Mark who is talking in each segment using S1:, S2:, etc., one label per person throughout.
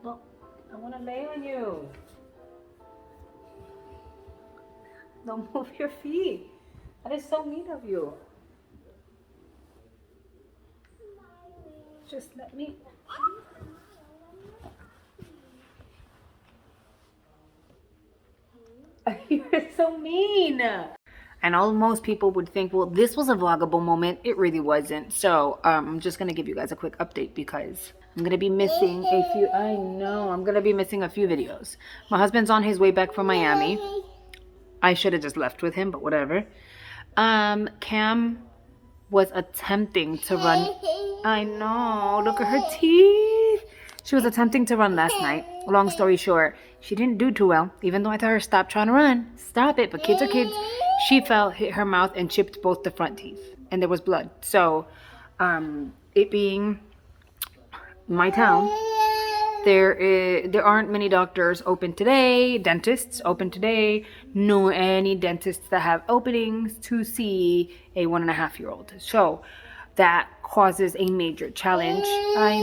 S1: Oh, I want to lay on you. Don't move your feet. That is so mean of you. Just let me. You're so mean. And most people would think, well, this was a vloggable moment. It really wasn't. So I'm just going to give you guys a quick update because I'm going to be missing a few. I know. I'm going to be missing a few videos. My husband's on his way back from Miami. I should have just left with him, but whatever. Cam was attempting to run. I know. Look at her teeth. She was attempting to run last night. Long story short, she didn't do too well. Even though I told her, stop trying to run. Stop it. But kids are kids. She fell, hit her mouth, and chipped both the front teeth. And there was blood. So, it being my town, there aren't many doctors open today, dentists open today, nor any dentists that have openings to see a 1.5-year-old. So that causes a major challenge. I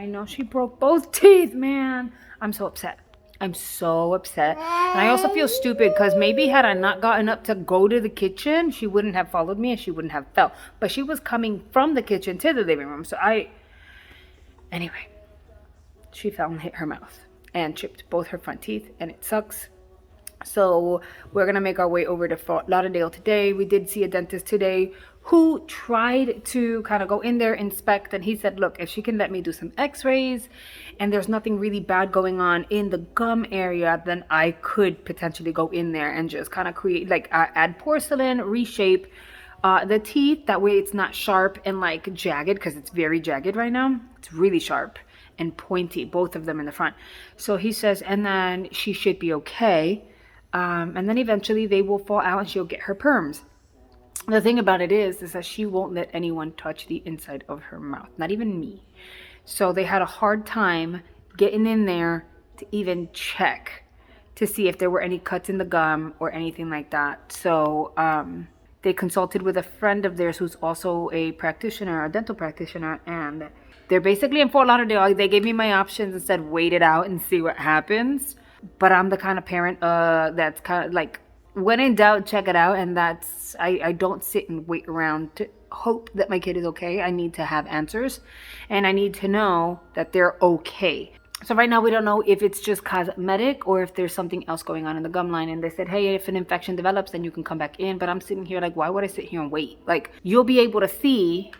S1: know. She broke both teeth, man. I'm so upset. I'm so upset. And I also feel stupid because maybe had I not gotten up to go to the kitchen, she wouldn't have followed me and she wouldn't have fell. But she was coming from the kitchen to the living room. So anyway, she fell and hit her mouth and chipped both her front teeth, and it sucks. So we're going to make our way over to Fort Lauderdale today. We did see a dentist today who tried to kind of go in there, inspect, and he said, look, if she can let me do some x-rays and there's nothing really bad going on in the gum area, then I could potentially go in there and just kind of create, like, add porcelain, reshape the teeth. That way it's not sharp and like jagged, because it's very jagged right now. It's really sharp and pointy, both of them in the front. So he says, and then she should be okay. And then eventually they will fall out and she'll get her perms. The thing about it is that she won't let anyone touch the inside of her mouth, not even me. So they had a hard time getting in there to even check to see if there were any cuts in the gum or anything like that. So they consulted with a friend of theirs who's also a practitioner, a dental practitioner, and they're basically in Fort Lauderdale. They gave me my options and said, wait it out and see what happens. But I'm the kind of parent that's kind of like, when in doubt, check it out. And that's, I don't sit and wait around to hope that my kid is okay. I need to have answers, and I need to know that they're okay. So right now we don't know if it's just cosmetic or if there's something else going on in the gum line. And they said, hey, if an infection develops, then you can come back in. But I'm sitting here like, why would I sit here and wait? Like, you'll be able to see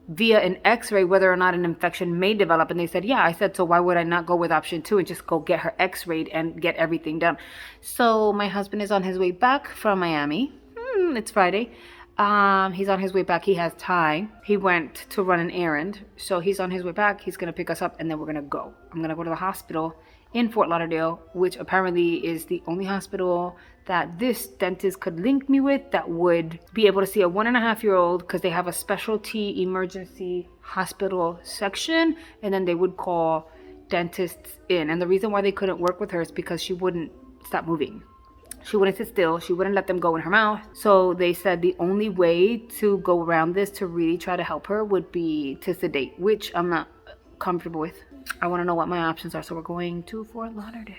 S1: via an x-ray whether or not an infection may develop. And they said, yeah. I said, so why would I not go with option 2 and just go get her x-rayed and get everything done? So my husband is on his way back from Miami. It's Friday. He's on his way back. He has time. He went to run an errand, so he's on his way back. He's gonna pick us up, and then we're gonna go. I'm gonna go to the hospital in Fort Lauderdale, which apparently is the only hospital that this dentist could link me with that would be able to see a 1.5-year-old, because they have a specialty emergency hospital section, and then they would call dentists in. And the reason why they couldn't work with her is because she wouldn't stop moving. She wouldn't sit still. She wouldn't let them go in her mouth. So they said the only way to go around this, to really try to help her, would be to sedate, which I'm not comfortable with. I want to know what my options are. So we're going to Fort Lauderdale.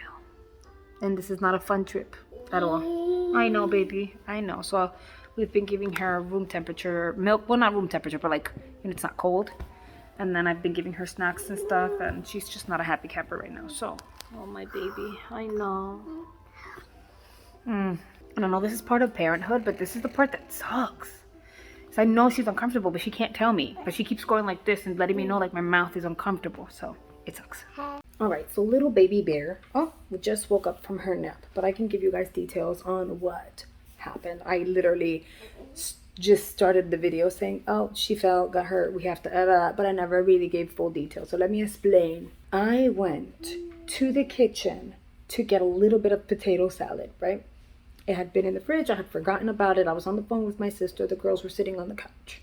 S1: And this is not a fun trip at all. I know, baby. I know. So we've been giving her room temperature milk. Well, not room temperature, but like, it's not cold. And then I've been giving her snacks and stuff. And she's just not a happy camper right now. So, oh, my baby. I know. I don't know, this is part of parenthood, but this is the part that sucks. So I know she's uncomfortable, but she can't tell me. But she keeps going like this and letting me know like my mouth is uncomfortable. So it sucks. Alright, so little baby bear, we just woke up from her nap. But I can give you guys details on what happened. I literally just started the video saying, oh, she fell, got hurt, we have to, but I never really gave full details. So let me explain. I went to the kitchen to get a little bit of potato salad, right? It had been in the fridge. I had forgotten about it. I was on the phone with my sister. The girls were sitting on the couch.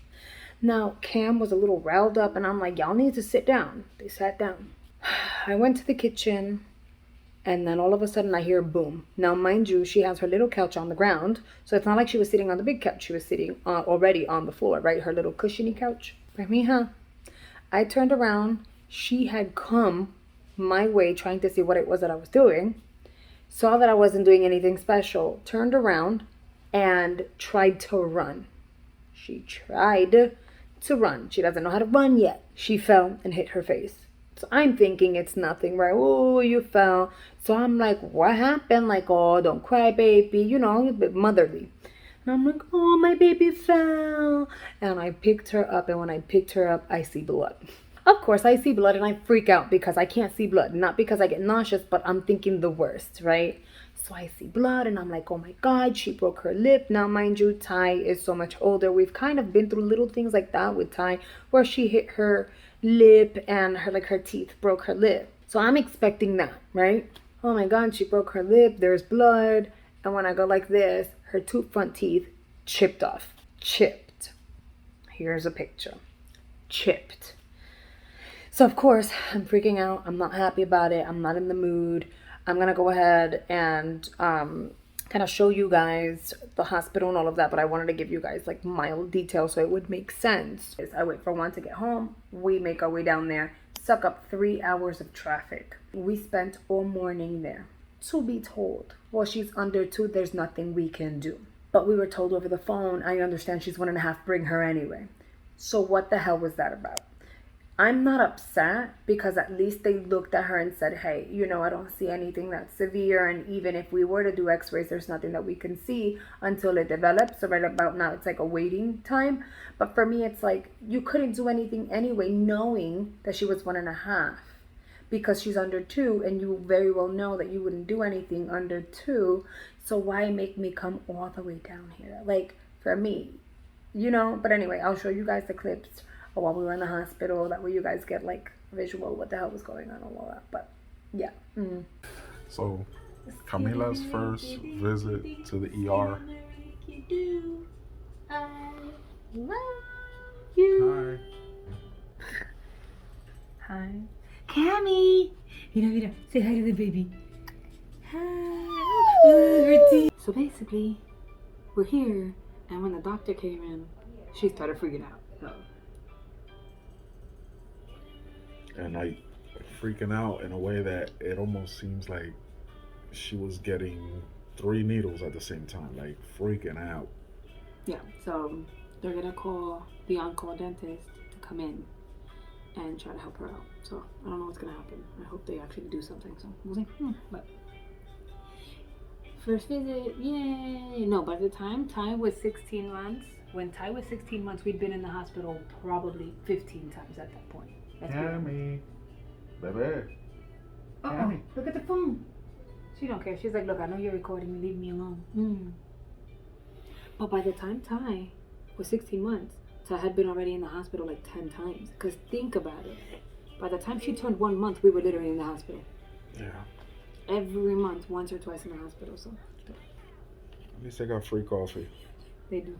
S1: Now, Cam was a little riled up, and I'm like, y'all need to sit down. They sat down. I went to the kitchen, and then all of a sudden I hear boom. Now, mind you, she has her little couch on the ground, so it's not like she was sitting on the big couch. She was sitting already on the floor, right? Her little cushiony couch. Right, mija? I turned around. She had come my way, trying to see what it was that I was doing, saw that I wasn't doing anything special, turned around and tried to run. She tried to run. She doesn't know how to run yet. She fell and hit her face. So I'm thinking it's nothing, right? Oh, you fell. So I'm like, what happened? Like, oh, don't cry, baby. You know, a bit motherly. And I'm like, oh, my baby fell. And I picked her up. And when I picked her up, I see blood. Of course, I see blood and I freak out because I can't see blood. Not because I get nauseous, but I'm thinking the worst, right? So I see blood and I'm like, oh my God, she broke her lip. Now, mind you, Ty is so much older. We've kind of been through little things like that with Ty, where she hit her lip and her teeth broke her lip. So I'm expecting that, right? Oh my God, she broke her lip. There's blood. And when I go like this, her two front teeth chipped off. Chipped. Here's a picture. Chipped. So of course, I'm freaking out. I'm not happy about it. I'm not in the mood. I'm going to go ahead and kind of show you guys the hospital and all of that. But I wanted to give you guys like mild details so it would make sense. I wait for Juan to get home. We make our way down there. Suck up 3 hours of traffic. We spent all morning there. To be told, well, she's under 2. There's nothing we can do. But we were told over the phone, I understand she's 1.5. Bring her anyway. So what the hell was that about? I'm not upset because at least they looked at her and said, hey, you know, I don't see anything that's severe. And even if we were to do x-rays, there's nothing that we can see until it develops. So right about now, it's like a waiting time. But for me, it's like you couldn't do anything anyway, knowing that she was 1.5 because she's under 2. And you very well know that you wouldn't do anything under 2. So why make me come all the way down here? Like, for me, you know. But anyway, I'll show you guys the clips while we were in the hospital. That way you guys get like visual what the hell was going on and all that. But yeah.
S2: So Camila's first visit to the ER.
S1: I love you.
S2: Hi.
S1: Hi. Cammy. Mira. Say hi to the baby. Hi. So basically, we're here. And when the doctor came in, she started freaking out.
S2: And like freaking out in a way that it almost seems like she was getting 3 needles at the same time, like freaking out.
S1: Yeah, so they're gonna call the on-call dentist to come in and try to help her out. So I don't know what's gonna happen. I hope they actually do something. So we'll see. But first visit, yay! No, by the time Ty was 16 months, when Ty was 16 months, we'd been in the hospital probably 15 times at that point.
S2: Cammy, baby.
S1: Cammy, look at the phone. She don't care. She's like, look, I know you're recording me. Leave me alone. But by the time Ty was 16 months, Ty had been already in the hospital like 10 times. Because think about it. By the time she turned 1 month, we were literally in the hospital.
S2: Yeah.
S1: Every month, once or twice in the hospital. So
S2: At least they got free coffee.
S1: They do.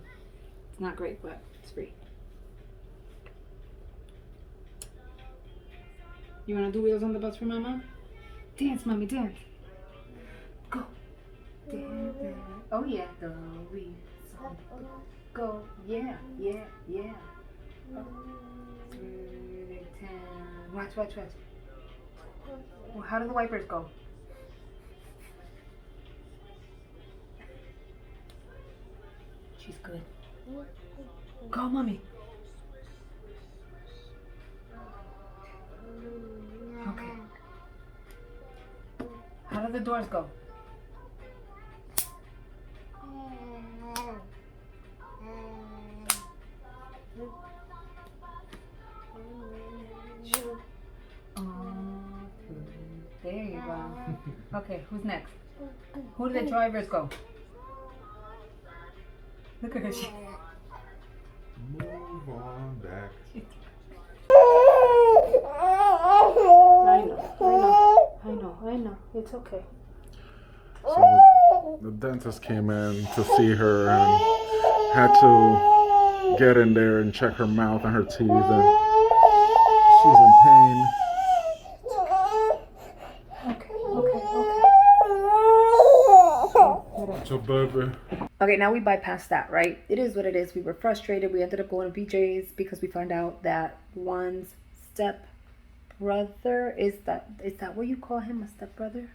S1: It's not great, but it's free. You want to do wheels on the bus for Mama? Dance, Mommy, dance. Go. Dance. Oh, yeah. The wheels on the bus. Go. Yeah. Oh. Through the town. Watch. Well, how do the wipers go? She's good. Go, Mommy. Okay. How do the doors go? There you go. Okay, who's next? Who do the drivers go? Look at her.
S2: Move on back.
S1: I know. It's okay.
S2: So the dentist came in to see her and had to get in there and check her mouth and her teeth, and she's in pain. Okay. So, baby.
S1: Okay, now we bypassed that, right? It is what it is. We were frustrated. We ended up going to BJ's because we found out that Juan's step stepbrother. Is that what you call him, a stepbrother?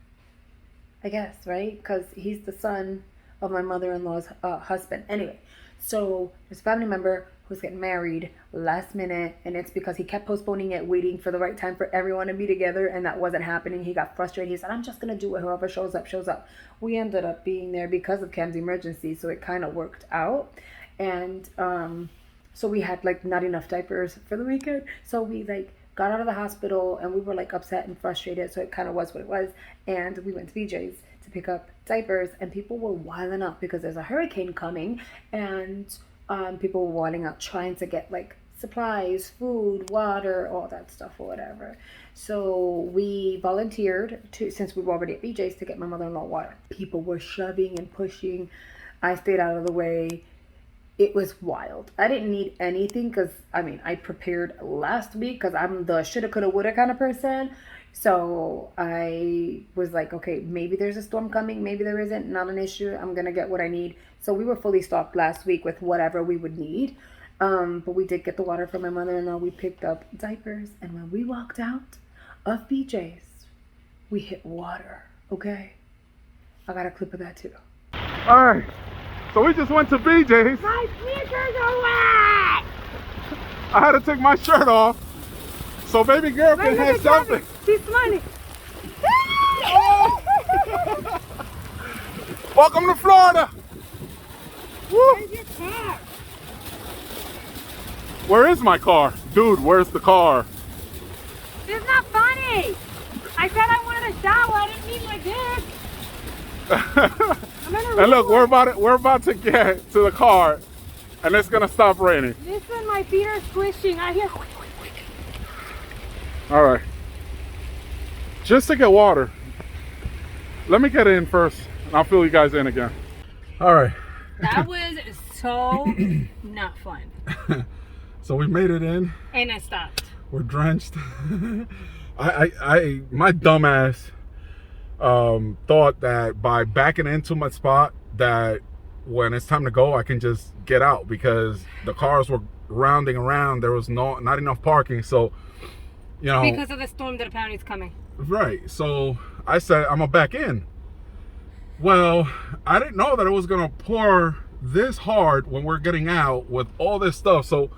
S1: I guess, right? Because he's the son of my mother-in-law's husband. Anyway, so there's a family member who's getting married last minute, and it's because he kept postponing it, waiting for the right time for everyone to be together, and that wasn't happening. He got frustrated. He said, I'm just going to do it. Whoever shows up, shows up. We ended up being there because of Cam's emergency, so it kind of worked out. And so we had like not enough diapers for the weekend. So we like got out of the hospital and we were like upset and frustrated. So it kind of was what it was. And we went to BJ's to pick up diapers, and people were wilding up because there's a hurricane coming, and people were wilding out trying to get like supplies, food, water, all that stuff or whatever. So we volunteered to, since we were already at BJ's, to get my mother-in-law water. People were shoving and pushing. I stayed out of the way. It was wild. I didn't need anything because, I mean, I prepared last week because I'm the shoulda, coulda, woulda kind of person. So I was like, okay, maybe there's a storm coming. Maybe there isn't. Not an issue. I'm going to get what I need. So we were fully stocked last week with whatever we would need. But we did get the water from my mother-in-law. We picked up diapers. And when we walked out of BJ's, we hit water. Okay? I got a clip of that too.
S2: All right. So we just went to BJ's.
S1: My sneakers are wet!
S2: I had to take my shirt off so baby girl can have something.
S1: She's smiling.
S2: Welcome to Florida. Woo.
S1: Where's your car?
S2: Where is my car? Dude, where's the car?
S1: It's not funny. I said I wanted a shower. I didn't mean like this.
S2: And look, we're about to get to the car, and it's gonna stop raining.
S1: Listen, my feet are squishing. I hear.
S2: All right. Just to get water. Let me get in first, and I'll fill you guys in again. All right.
S1: That was so not fun.
S2: So we made it in.
S1: And I stopped.
S2: We're drenched. My dumbass thought that by backing into my spot, that when it's time to go, I can just get out, because the cars were rounding around. There was not enough parking, so you know,
S1: because of the storm that apparently is coming.
S2: Right. So I said, I'm gonna back in. Well, I didn't know that it was gonna pour this hard when we're getting out with all this stuff. So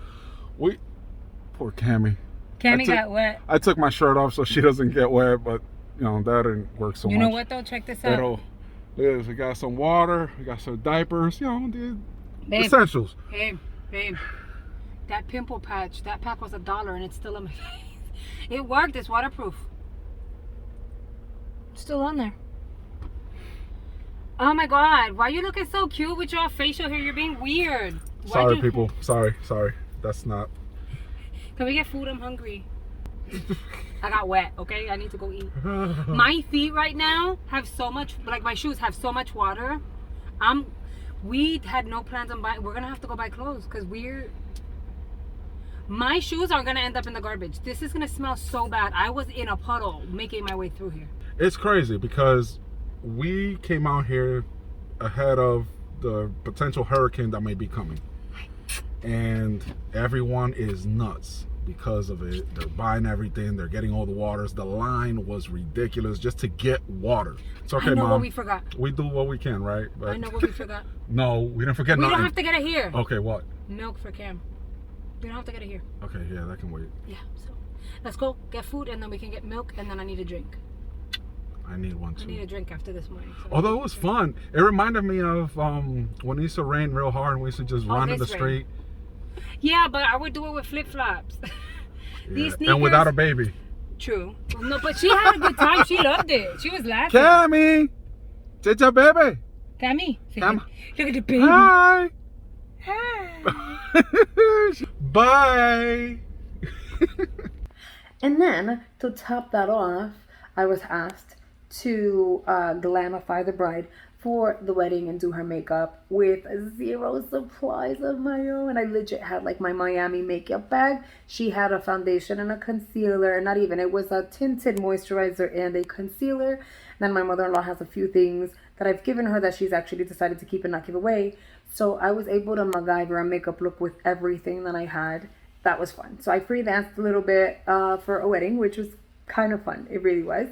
S2: poor Cammy.
S1: Cammy got wet.
S2: I took my shirt off so she doesn't get wet, but you know, that didn't work so much.
S1: You know what though? Check this out.
S2: Look at this. We got some water, we got some diapers, you know, the essentials.
S1: Babe, that pimple patch, that pack was $1 and it's still on my face. It worked. It's waterproof. It's still on there. Oh my God. Why are you looking so cute with your facial hair? You're being weird.
S2: Sorry, people. Sorry. That's not.
S1: Can we get food? I'm hungry. I got wet, okay? I need to go eat. My feet right now have so much, like my shoes have so much water. We had no plans on buying. We're going to have to go buy clothes because my shoes are going to end up in the garbage. This is going to smell so bad. I was in a puddle making my way through here.
S2: It's crazy because we came out here ahead of the potential hurricane that may be coming. And everyone is nuts because of it. They're buying everything. They're getting all the waters. The line was ridiculous just to get water. It's okay,
S1: I know
S2: Mom.
S1: what we forgot.
S2: We do what we can, right? But
S1: I know what we forgot.
S2: No, we didn't forget
S1: We
S2: nothing.
S1: don't have to get it here.
S2: Okay, what?
S1: Milk for Cam. We don't have to get it here.
S2: Okay, yeah, that can wait.
S1: Yeah, so let's go get food and then we can get milk, and then I need a drink.
S2: I need one too.
S1: I need a drink after this morning. So
S2: although it was fun. It reminded me of when it used to rain real hard and we used to just run in the street.
S1: Yeah, but I would do it with flip-flops. These sneakers.
S2: And without a baby.
S1: True. No, but she had a good time. She loved it. She was laughing.
S2: Cammy! Chicha baby!
S1: Cammy.
S2: Cam.
S1: Look at the baby.
S2: Hi!
S1: Hi.
S2: Bye!
S1: And then, to top that off, I was asked to glamify the bride for the wedding and do her makeup with 0 supplies of my own. And I legit had like my Miami makeup bag. She had a foundation and a concealer, not even, it was a tinted moisturizer and a concealer. And then my mother-in-law has a few things that I've given her that she's actually decided to keep and not give away. So I was able to MacGyver a makeup look with everything that I had. that was fun. So I freelanced a little bit for a wedding, which was kind of fun. It really was.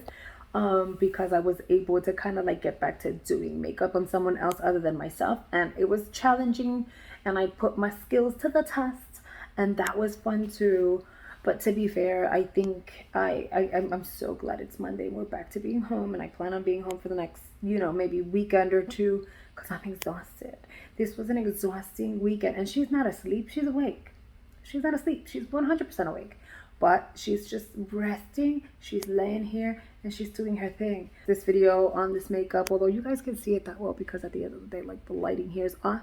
S1: Because I was able to kind of like get back to doing makeup on someone else other than myself, and it was challenging, and I put my skills to the test, and that was fun too. But to be fair, I think I'm so glad it's Monday. We're back to being home, and I plan on being home for the next, maybe weekend or two, because I'm exhausted. This was an exhausting weekend, and she's not asleep. She's awake. She's not asleep. She's 100% awake. But she's just resting. She's laying here, and she's doing her thing. This video on this makeup, although you guys can see it that well because at the end of the day, like, the lighting here is off.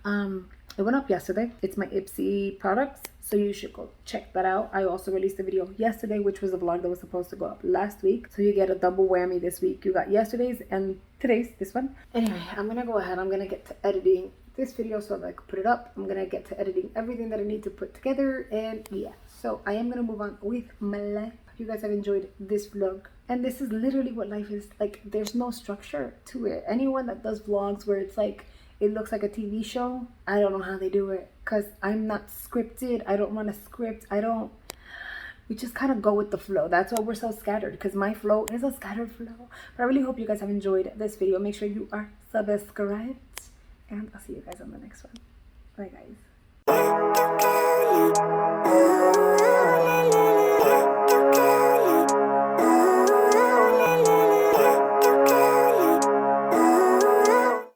S1: It went up yesterday. It's my Ipsy products, so you should go check that out. I also released a video yesterday, which was a vlog that was supposed to go up last week. So you get a double whammy this week. You got yesterday's and today's, this one. Anyway, I'm gonna go ahead. I'm gonna get to editing this video so that I can put it up. I'm gonna get to editing everything that I need to put together, and yeah. So I am gonna move on with my life. If you guys have enjoyed this vlog, and this is literally what life is like. There's no structure to it. Anyone that does vlogs where it's like, it looks like a TV show, I don't know how they do it, because I'm not scripted. I don't want a script. We just kind of go with the flow. That's why we're so scattered, because my flow is a scattered flow. But I really hope you guys have enjoyed this video. Make sure you are subscribed, and I'll see you guys on the next one. Bye, guys.